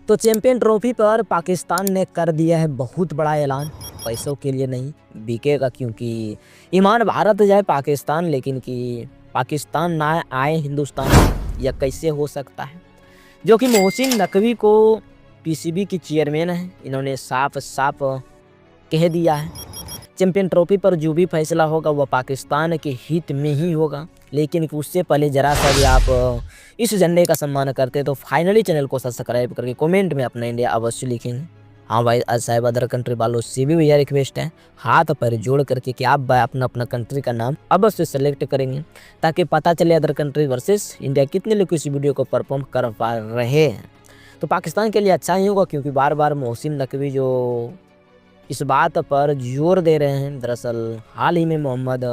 तो champion trophy पर पाकिस्तान ने कर दिया है बहुत बड़ा ऐलान। पैसों के लिए नहीं बिकेगा, क्योंकि ईमान भारत जाए पाकिस्तान, लेकिन कि पाकिस्तान ना आए हिंदुस्तान, यह कैसे हो सकता है। जो कि मोहसिन नकवी को पीसीबी की चेयरमैन है, इन्होंने साफ साफ कह दिया है चैंपियन ट्रॉफी पर जो भी फैसला होगा वह पाकिस्तान के हित में ही होगा। लेकिन उससे पहले जरा सा भी आप इस झंडे का सम्मान करते तो फाइनली चैनल को सब्सक्राइब करके कमेंट में अपना इंडिया अवश्य लिखेंगे। हाँ भाई, साहब अदर कंट्री वालों से भी भैया रिक्वेस्ट है हाथ पर जोड़ करके कि आप भाई अपना अपना कंट्री का नाम अवश्य सेलेक्ट करेंगे, ताकि पता चले अदर कंट्री वर्सेस इंडिया कितने लोग इस वीडियो को परफॉर्म कर पा रहे हैं। तो पाकिस्तान के लिए अच्छा ही होगा, क्योंकि बार बार मोहसिन नकवी जो इस बात पर जोर दे रहे हैं। दरअसल हाल ही में मोहम्मद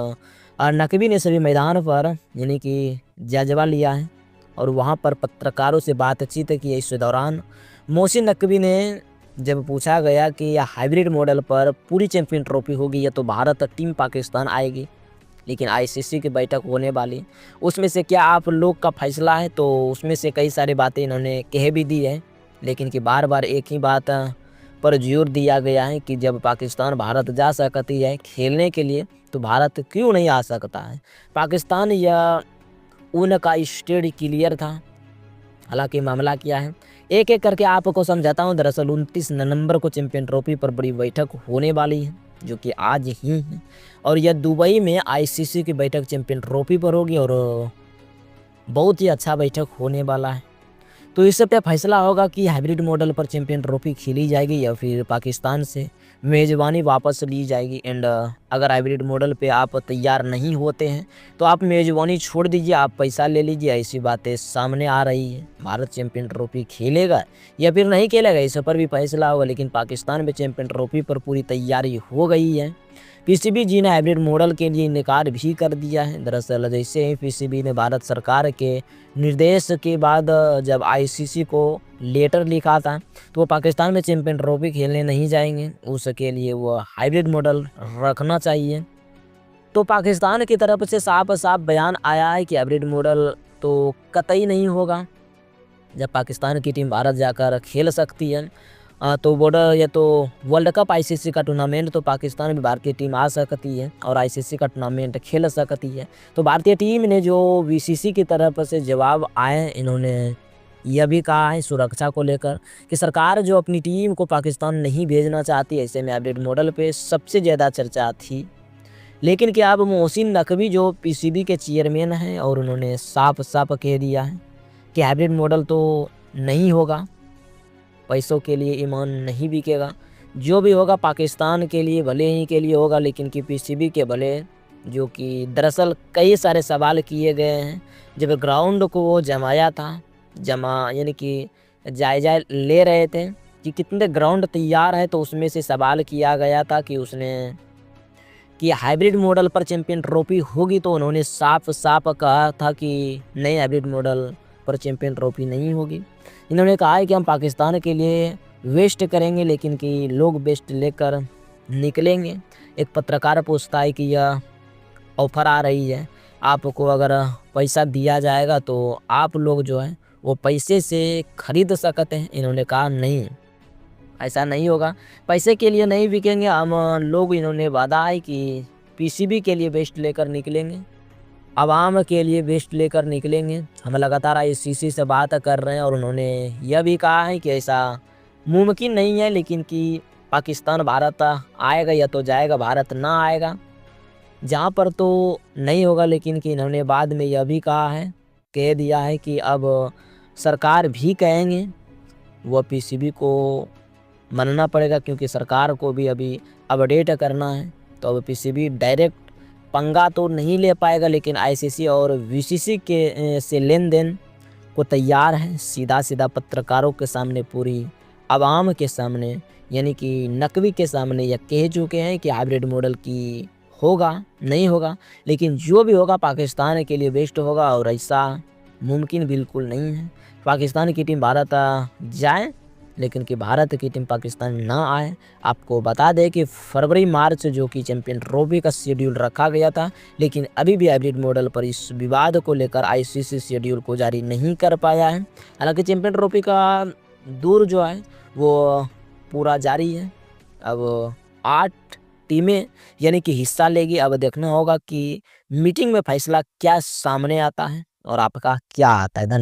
नकवी ने सभी मैदान पर यानी कि जायजा लिया है और वहां पर पत्रकारों से बातचीत की। इस दौरान मोहसिन नकवी ने जब पूछा गया कि यह हाइब्रिड मॉडल पर पूरी चैंपियन ट्रॉफी होगी या तो भारत टीम पाकिस्तान आएगी, लेकिन आईसीसी की बैठक होने वाली, उसमें से क्या आप लोग का फैसला है। तो उसमें से कई सारी बातें इन्होंने कह भी दी है, लेकिन कि बार बार एक ही बात पर जोर दिया गया है कि जब पाकिस्तान भारत जा सकती है खेलने के लिए तो भारत क्यों नहीं आ सकता है। पाकिस्तान या उनका स्टेट क्लियर था। हालांकि मामला क्या है एक एक करके आपको समझाता हूं। दरअसल 29 नवंबर को चैंपियन ट्रॉफी पर बड़ी बैठक होने वाली है, जो कि आज ही है, और यह दुबई में आईसीसी की बैठक चैंपियन ट्रॉफी पर होगी और बहुत ही अच्छा बैठक होने वाला है। तो इससे क्या फैसला होगा कि हाइब्रिड मॉडल पर चैंपियन ट्रॉफी खेली जाएगी या फिर पाकिस्तान से मेज़बानी वापस ली जाएगी। एंड अगर हाइब्रिड मॉडल पे आप तैयार नहीं होते हैं तो आप मेज़बानी छोड़ दीजिए, आप पैसा ले लीजिए। ऐसी बातें सामने आ रही है। भारत चैंपियन ट्रॉफी खेलेगा या फिर नहीं खेलेगा, इस पर भी फैसला होगा। लेकिन पाकिस्तान में चैंपियन ट्रॉफी पर पूरी तैयारी हो गई है। पीसीबी जी ने हाइब्रिड मॉडल के लिए इनकार भी कर दिया है। दरअसल जैसे ही पीसीबी ने भारत सरकार के निर्देश के बाद जब आईसीसी को लेटर लिखा था तो वो पाकिस्तान में चैंपियन ट्रॉफी खेलने नहीं जाएंगे, उसके लिए वो हाइब्रिड मॉडल रखना चाहिए। तो पाकिस्तान की तरफ से साफ साफ बयान आया है कि हाइब्रिड मॉडल तो कतई नहीं होगा। जब पाकिस्तान की टीम भारत जाकर खेल सकती है तो बॉर्डर या तो वर्ल्ड कप आईसीसी का टूर्नामेंट तो पाकिस्तान में भारतीय टीम आ सकती है और आईसीसी का टूर्नामेंट खेल सकती है। तो भारतीय टीम ने जो बीसीसी की तरफ से जवाब आए, इन्होंने यह भी कहा है सुरक्षा को लेकर कि सरकार जो अपनी टीम को पाकिस्तान नहीं भेजना चाहती। ऐसे में हाइब्रिड मॉडल पे सबसे ज़्यादा चर्चा थी। लेकिन क्या अब मोहसिन नकवी जो पीसीबी के चेयरमैन हैं और उन्होंने साफ साफ कह दिया है कि हाइब्रिड मॉडल तो नहीं होगा, पैसों के लिए ईमान नहीं बिकेगा। जो भी होगा पाकिस्तान के लिए भले ही के लिए होगा, लेकिन कि पीसीबी के भले। जो कि दरअसल कई सारे सवाल किए गए हैं जब ग्राउंड को वो जमाया था, यानी कि जायजा ले रहे थे कि कितने ग्राउंड तैयार है, तो उसमें से सवाल किया गया था कि उसने कि हाइब्रिड मॉडल पर चैंपियन ट्रॉफी होगी। तो उन्होंने साफ साफ कहा था कि नहीं, हाइब्रिड मॉडल पर चैंपियन ट्रॉफी नहीं होगी। इन्होंने कहा है कि हम पाकिस्तान के लिए वेस्ट करेंगे, लेकिन कि लोग बेस्ट लेकर निकलेंगे। एक पत्रकार पूछता है कि यह ऑफ़र आ रही है, आपको अगर पैसा दिया जाएगा तो आप लोग जो है वो पैसे से खरीद सकते हैं। इन्होंने कहा नहीं, ऐसा नहीं होगा, पैसे के लिए नहीं बिकेंगे हम लोग। इन्होंने वादा है कि पीसीबी के लिए बेस्ट लेकर निकलेंगे, आवाम के लिए बेस्ट लेकर निकलेंगे। हम लगातार आईसीसी से बात कर रहे हैं और उन्होंने यह भी कहा है कि ऐसा मुमकिन नहीं है, लेकिन कि पाकिस्तान भारत आएगा या तो जाएगा, भारत ना आएगा जहाँ पर तो नहीं होगा। लेकिन कि इन्होंने बाद में यह भी कह दिया है कि अब सरकार भी कहेंगे वह पीसीबी को मानना पड़ेगा, क्योंकि सरकार को भी अभी अपडेट करना है। तो अब पीसीबी डायरेक्ट पंगा तो नहीं ले पाएगा, लेकिन आईसीसी और वीसीसी के से लेन देन को तैयार है। सीधा सीधा पत्रकारों के सामने, पूरी आवाम के सामने, यानी कि नकवी के सामने यह कह चुके हैं कि हाइब्रिड मॉडल की होगा नहीं होगा, लेकिन जो भी होगा पाकिस्तान के लिए बेस्ट होगा। और ऐसा मुमकिन बिल्कुल नहीं है पाकिस्तान की टीम भारत जाए, लेकिन कि भारत की टीम पाकिस्तान ना आए। आपको बता दें कि फरवरी मार्च जो कि चैंपियन ट्रॉफी का शेड्यूल रखा गया था, लेकिन अभी भी हाइब्रिड मॉडल पर इस विवाद को लेकर आईसीसी शेड्यूल को जारी नहीं कर पाया है। हालांकि चैंपियन ट्रॉफी का दूर जो है वो पूरा जारी है। अब 8 टीमें यानी कि हिस्सा लेगी। अब देखना होगा कि मीटिंग में फैसला क्या सामने आता है और आपका क्या आता है। धन्यवाद।